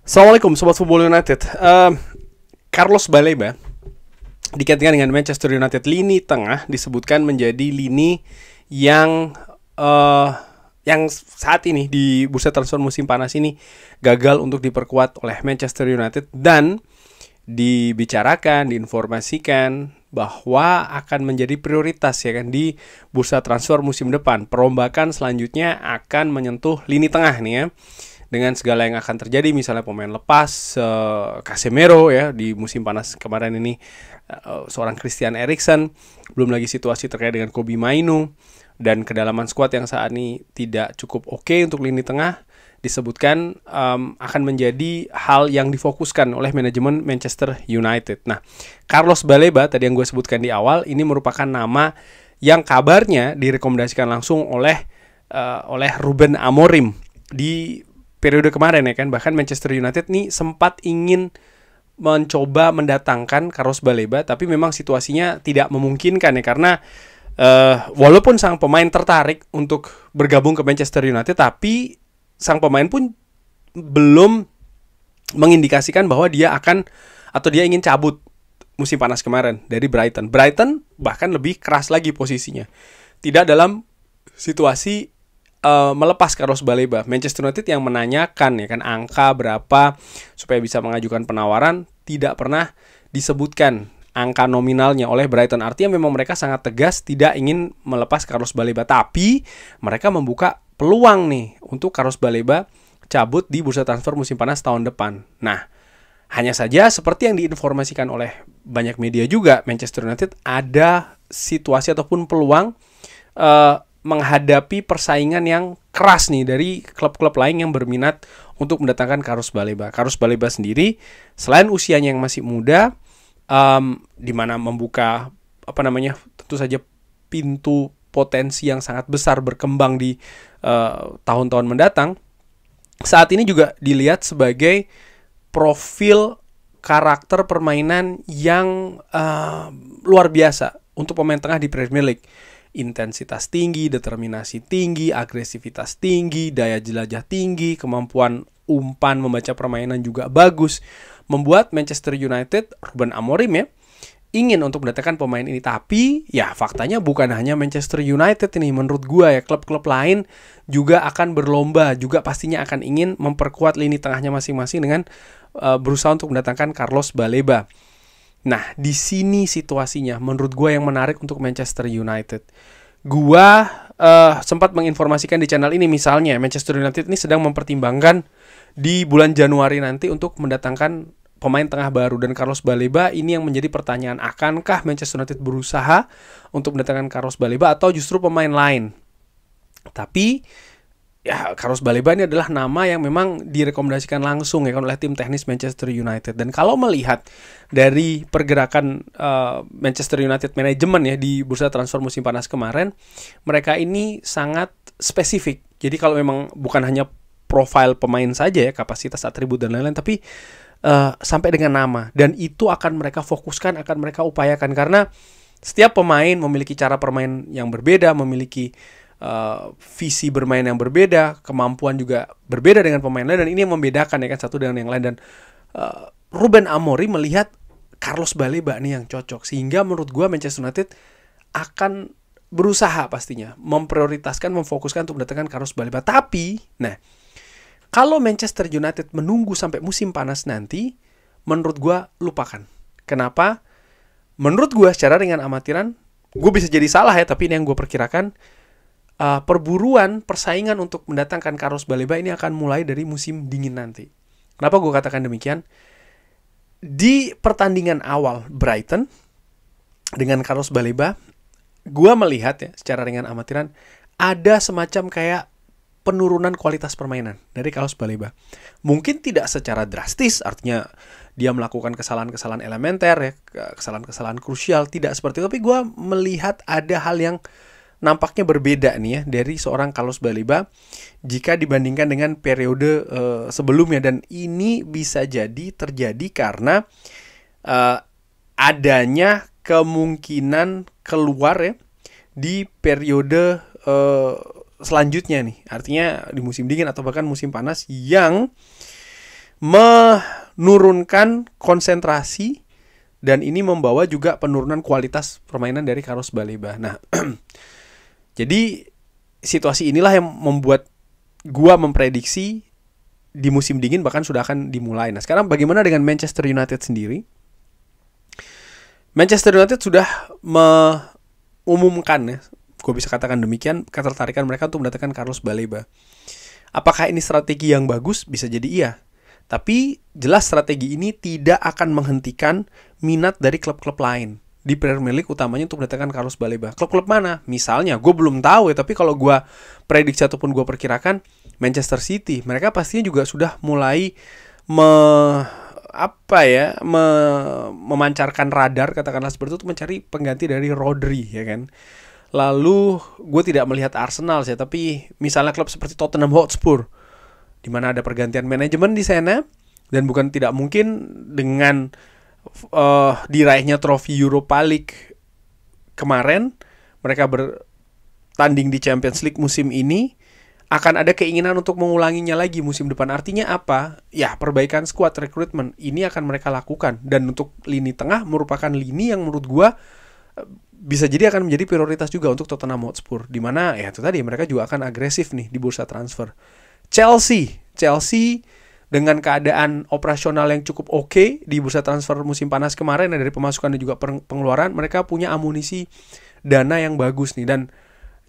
Assalamualaikum Sobat Football United. Carlos Baleba dikaitkan dengan Manchester United. Lini tengah disebutkan menjadi lini yang saat ini di bursa transfer musim panas ini gagal untuk diperkuat oleh Manchester United, dan dibicarakan, diinformasikan bahwa akan menjadi prioritas ya kan di bursa transfer musim depan. Perombakan selanjutnya akan menyentuh lini tengah nih ya, dengan segala yang akan terjadi, misalnya pemain lepas, Casemiro ya di musim panas kemarin ini, seorang Christian Eriksen, belum lagi situasi terkait dengan Kobbie Mainoo, dan kedalaman skuad yang saat ini tidak cukup oke untuk lini tengah disebutkan akan menjadi hal yang difokuskan oleh manajemen Manchester United. Nah, Carlos Baleba tadi yang gue sebutkan di awal ini merupakan nama yang kabarnya direkomendasikan langsung oleh Ruben Amorim di periode kemarin ya kan. Bahkan Manchester United nih sempat ingin mencoba mendatangkan Carlos Baleba, tapi memang situasinya tidak memungkinkan ya, karena walaupun sang pemain tertarik untuk bergabung ke Manchester United, tapi sang pemain pun belum mengindikasikan bahwa dia akan atau dia ingin cabut musim panas kemarin dari Brighton. Brighton bahkan lebih keras lagi posisinya, tidak dalam situasi melepas Carlos Baleba. Manchester United yang menanyakan ya kan angka berapa supaya bisa mengajukan penawaran, tidak pernah disebutkan angka nominalnya oleh Brighton. Artinya memang mereka sangat tegas tidak ingin melepas Carlos Baleba, tapi mereka membuka peluang nih untuk Carlos Baleba cabut di bursa transfer musim panas tahun depan. Nah, hanya saja seperti yang diinformasikan oleh banyak media juga, Manchester United ada situasi ataupun peluang menghadapi persaingan yang keras nih dari klub-klub lain yang berminat untuk mendatangkan Carlos Baleba. Carlos Baleba sendiri selain usianya yang masih muda, di mana membuka tentu saja pintu potensi yang sangat besar berkembang di tahun-tahun mendatang, saat ini juga dilihat sebagai profil karakter permainan yang luar biasa untuk pemain tengah di Premier League. Intensitas tinggi, determinasi tinggi, agresivitas tinggi, daya jelajah tinggi, kemampuan umpan membaca permainan juga bagus, membuat Manchester United, Ruben Amorim ya, ingin untuk mendatangkan pemain ini. Tapi ya faktanya bukan hanya Manchester United ini, menurut gua ya, klub-klub lain juga akan berlomba, juga pastinya akan ingin memperkuat lini tengahnya masing-masing dengan berusaha untuk mendatangkan Carlos Baleba. Nah, di sini situasinya menurut gue yang menarik untuk Manchester United. Gua sempat menginformasikan di channel ini, misalnya Manchester United ini sedang mempertimbangkan di bulan Januari nanti untuk mendatangkan pemain tengah baru, dan Carlos Baleba ini yang menjadi pertanyaan, akankah Manchester United berusaha untuk mendatangkan Carlos Baleba atau justru pemain lain? Tapi ya, Carlos Baleba ini adalah nama yang memang direkomendasikan langsung ya kan oleh tim teknis Manchester United. Dan kalau melihat dari pergerakan Manchester United manajemen ya di bursa transfer musim panas kemarin, mereka ini sangat spesifik. Jadi kalau memang bukan hanya profil pemain saja ya, kapasitas, atribut dan lain-lain, tapi sampai dengan nama, dan itu akan mereka fokuskan, akan mereka upayakan, karena setiap pemain memiliki cara permain yang berbeda, memiliki visi bermain yang berbeda, kemampuan juga berbeda dengan pemain lain, dan ini yang membedakan ya kan satu dengan yang lain. Dan Ruben Amorim melihat Carlos Baleba nih yang cocok, sehingga menurut gue Manchester United akan berusaha pastinya memprioritaskan, memfokuskan untuk mendatangkan Carlos Baleba. Tapi nah, kalau Manchester United menunggu sampai musim panas nanti, menurut gue lupakan. Kenapa? Menurut gue secara ringan amatiran, gue bisa jadi salah ya, tapi ini yang gue perkirakan, perburuan persaingan untuk mendatangkan Carlos Baleba ini akan mulai dari musim dingin nanti. Kenapa gue katakan demikian? Di pertandingan awal Brighton dengan Carlos Baleba, gue melihat ya secara ringan amatiran ada semacam kayak penurunan kualitas permainan dari Carlos Baleba. Mungkin tidak secara drastis, artinya dia melakukan kesalahan-kesalahan elementer ya, kesalahan-kesalahan krusial, tidak seperti itu. Tapi gue melihat ada hal yang nampaknya berbeda nih ya dari seorang Carlos Baleba jika dibandingkan dengan periode sebelumnya. Dan ini bisa jadi terjadi karena adanya kemungkinan keluar ya di periode selanjutnya nih. Artinya di musim dingin atau bahkan musim panas yang menurunkan konsentrasi, dan ini membawa juga penurunan kualitas permainan dari Carlos Baleba. Nah, jadi situasi inilah yang membuat gua memprediksi di musim dingin bahkan sudah akan dimulai. Nah, sekarang bagaimana dengan Manchester United sendiri? Manchester United sudah mengumumkan, ya, gue bisa katakan demikian, ketertarikan mereka untuk mendatangkan Carlos Baleba. Apakah ini strategi yang bagus? Bisa jadi iya. Tapi jelas strategi ini tidak akan menghentikan minat dari klub-klub lain di Premier League, utamanya untuk mendatangkan Carlos Baleba. Klub-klub mana? Misalnya, gue belum tahu ya, tapi kalau gue prediksi ataupun gue perkirakan, Manchester City, mereka pastinya juga sudah mulai memancarkan radar, katakanlah seperti itu, mencari pengganti dari Rodri, ya kan. Lalu gue tidak melihat Arsenal sih, tapi misalnya klub seperti Tottenham Hotspur, di mana ada pergantian manajemen di sana, dan bukan tidak mungkin dengan diraihnya trofi Europa League kemarin, mereka bertanding di Champions League musim ini, akan ada keinginan untuk mengulanginya lagi musim depan. Artinya apa? Ya, perbaikan squad, rekrutmen ini akan mereka lakukan. Dan untuk lini tengah merupakan lini yang menurut gue bisa jadi akan menjadi prioritas juga untuk Tottenham Hotspur, di mana ya itu tadi mereka juga akan agresif nih di bursa transfer. Chelsea dengan keadaan operasional yang cukup oke di bursa transfer musim panas kemarin, dari pemasukan dan juga pengeluaran, mereka punya amunisi dana yang bagus nih. Dan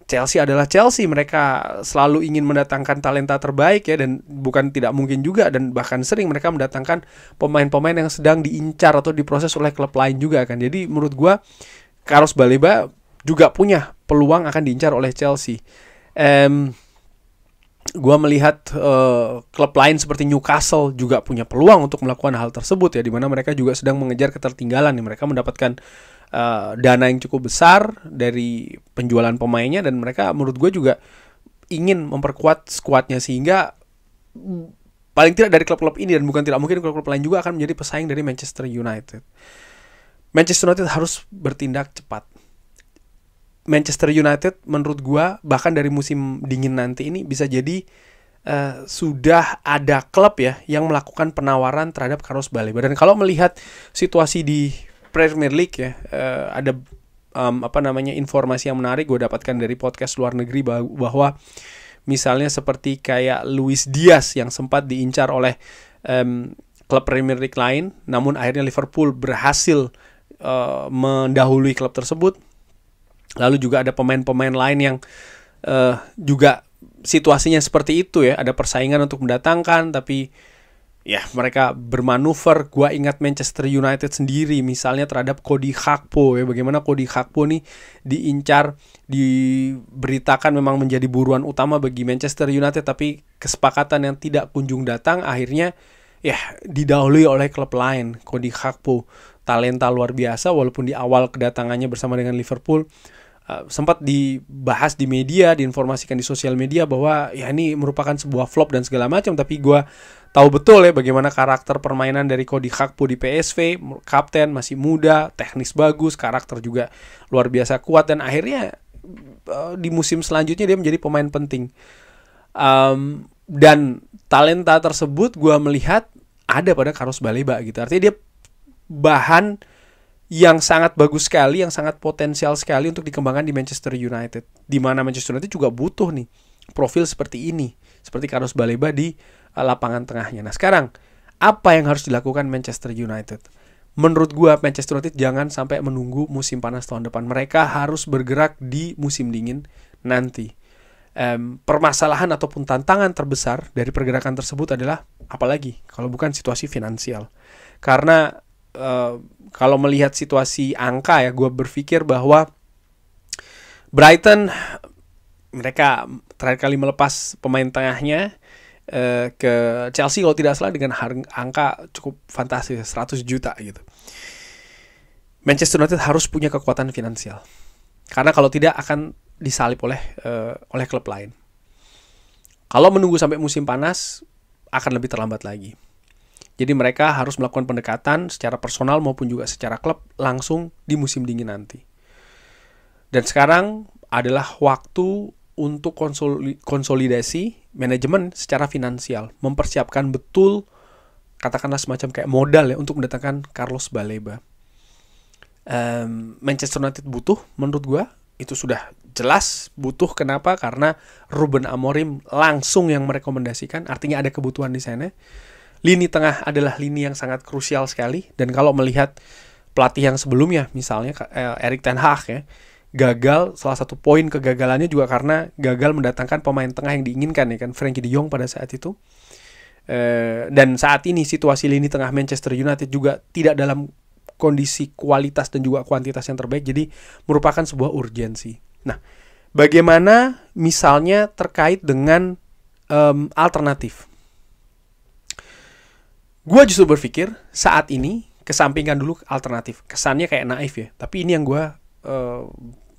Chelsea adalah Chelsea, mereka selalu ingin mendatangkan talenta terbaik ya, dan bukan tidak mungkin juga, dan bahkan sering mereka mendatangkan pemain-pemain yang sedang diincar atau diproses oleh klub lain juga kan. Jadi menurut gua Carlos Baleba juga punya peluang akan diincar oleh Chelsea. Gua melihat klub lain seperti Newcastle juga punya peluang untuk melakukan hal tersebut ya, di mana mereka juga sedang mengejar ketertinggalan nih. Mereka mendapatkan dana yang cukup besar dari penjualan pemainnya, dan mereka menurut gue juga ingin memperkuat skuadnya, sehingga paling tidak dari klub-klub ini, dan bukan tidak mungkin klub-klub lain juga akan menjadi pesaing dari Manchester United. Manchester United harus bertindak cepat. Manchester United menurut gue bahkan dari musim dingin nanti ini bisa jadi sudah ada klub ya yang melakukan penawaran terhadap Carlos Baleba. Dan kalau melihat situasi di Premier League ya, ada informasi yang menarik gue dapatkan dari podcast luar negeri bahwa misalnya seperti kayak Luis Diaz yang sempat diincar oleh klub Premier League lain, namun akhirnya Liverpool berhasil mendahului klub tersebut. Lalu juga ada pemain-pemain lain yang juga situasinya seperti itu ya, ada persaingan untuk mendatangkan, tapi ya mereka bermanuver. Gua ingat Manchester United sendiri misalnya terhadap Cody Gakpo ya, bagaimana Cody Gakpo nih diincar, diberitakan memang menjadi buruan utama bagi Manchester United, tapi kesepakatan yang tidak kunjung datang, akhirnya ya didahului oleh klub lain. Cody Gakpo talenta luar biasa, walaupun di awal kedatangannya bersama dengan Liverpool sempat dibahas di media, diinformasikan di sosial media bahwa ya ini merupakan sebuah flop dan segala macam, tapi gue tahu betul ya bagaimana karakter permainan dari Cody Gakpo di PSV, kapten, masih muda, teknis bagus, karakter juga luar biasa kuat, dan akhirnya di musim selanjutnya dia menjadi pemain penting. Dan talenta tersebut gue melihat ada pada Carlos Baleba gitu, artinya dia bahan yang sangat bagus sekali, yang sangat potensial sekali untuk dikembangkan di Manchester United, di mana Manchester United juga butuh nih profil seperti ini, seperti Carlos Baleba di lapangan tengahnya. Nah sekarang apa yang harus dilakukan Manchester United? Menurut gua Manchester United jangan sampai menunggu musim panas tahun depan, mereka harus bergerak di musim dingin nanti. Permasalahan ataupun tantangan terbesar dari pergerakan tersebut adalah apalagi kalau bukan situasi finansial, karena kalau melihat situasi angka ya, gue berpikir bahwa Brighton mereka terakhir kali melepas pemain tengahnya ke Chelsea kalau tidak salah dengan angka cukup fantastis 100 juta gitu. Manchester United harus punya kekuatan finansial, karena kalau tidak akan disalip oleh klub lain. Kalau menunggu sampai musim panas akan lebih terlambat lagi. Jadi mereka harus melakukan pendekatan secara personal maupun juga secara klub langsung di musim dingin nanti. Dan sekarang adalah waktu untuk konsolidasi manajemen secara finansial, mempersiapkan betul katakanlah semacam kayak modal ya untuk mendatangkan Carlos Baleba. Manchester United butuh, menurut gue itu sudah jelas butuh. Kenapa? Karena Ruben Amorim langsung yang merekomendasikan, artinya ada kebutuhan di sana. Lini tengah adalah lini yang sangat krusial sekali, dan kalau melihat pelatih yang sebelumnya, misalnya Erik ten Hag ya, gagal, salah satu poin kegagalannya juga karena gagal mendatangkan pemain tengah yang diinginkan ya kan, Frenkie de Jong pada saat itu. Dan saat ini situasi lini tengah Manchester United juga tidak dalam kondisi kualitas dan juga kuantitas yang terbaik, jadi merupakan sebuah urgensi. Nah, bagaimana misalnya terkait dengan alternatif? Gue justru berpikir saat ini kesampingkan dulu alternatif. Kesannya kayak naif ya, tapi ini yang gue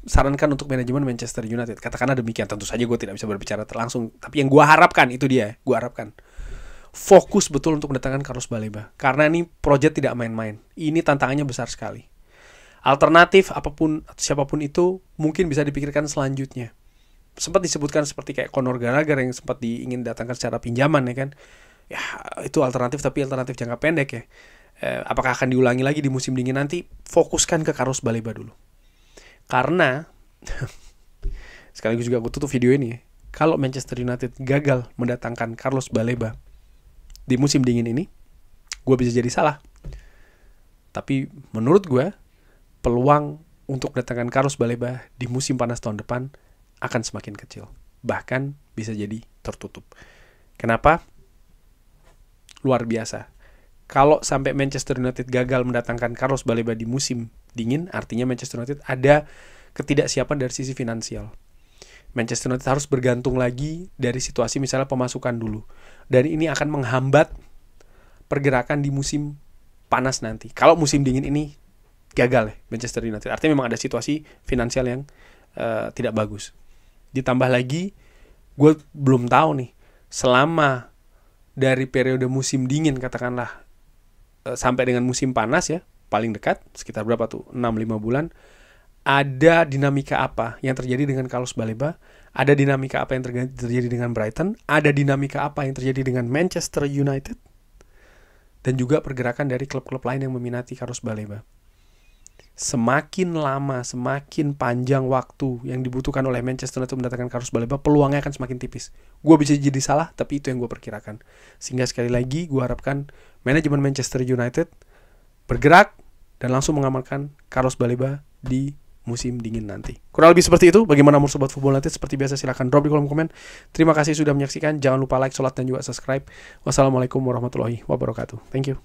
sarankan untuk manajemen Manchester United. Katakanlah demikian, tentu saja gue tidak bisa berbicara langsung, tapi yang gue harapkan itu dia, gue harapkan fokus betul untuk mendatangkan Carlos Baleba, karena ini proyek tidak main-main. Ini tantangannya besar sekali. Alternatif apapun, siapapun itu mungkin bisa dipikirkan selanjutnya. Sempat disebutkan seperti kayak Conor Gallagher yang sempat ingin datangkan secara pinjaman ya kan. Ya itu alternatif, tapi alternatif jangka pendek ya. Apakah akan diulangi lagi di musim dingin nanti? Fokuskan ke Carlos Baleba dulu. Karena sekaligus juga aku tutup video ini ya, kalau Manchester United gagal mendatangkan Carlos Baleba di musim dingin ini, gue bisa jadi salah. Tapi menurut gue, peluang untuk mendatangkan Carlos Baleba di musim panas tahun depan akan semakin kecil. Bahkan bisa jadi tertutup. Kenapa? Luar biasa. Kalau sampai Manchester United gagal mendatangkan Carlos Baleba di musim dingin, artinya Manchester United ada ketidaksiapan dari sisi finansial. Manchester United harus bergantung lagi dari situasi misalnya pemasukan dulu. Dan ini akan menghambat pergerakan di musim panas nanti. Kalau musim dingin ini gagal ya Manchester United, artinya memang ada situasi finansial yang tidak bagus. Ditambah lagi, gue belum tahu nih, selama dari periode musim dingin katakanlah sampai dengan musim panas ya, paling dekat, sekitar berapa tuh, 6-5 bulan, ada dinamika apa yang terjadi dengan Carlos Baleba, ada dinamika apa yang terjadi dengan Brighton, ada dinamika apa yang terjadi dengan Manchester United, dan juga pergerakan dari klub-klub lain yang meminati Carlos Baleba. Semakin lama, semakin panjang waktu yang dibutuhkan oleh Manchester United mendatangkan Carlos Baleba, peluangnya akan semakin tipis. Gue bisa jadi salah, tapi itu yang gue perkirakan. Sehingga sekali lagi, gue harapkan manajemen Manchester United bergerak dan langsung mengamankan Carlos Baleba di musim dingin nanti. Kurang lebih seperti itu. Bagaimana menurut Sobat Football United? Seperti biasa silahkan drop di kolom komen. Terima kasih sudah menyaksikan. Jangan lupa like, share, dan juga subscribe. Wassalamualaikum warahmatullahi wabarakatuh. Thank you.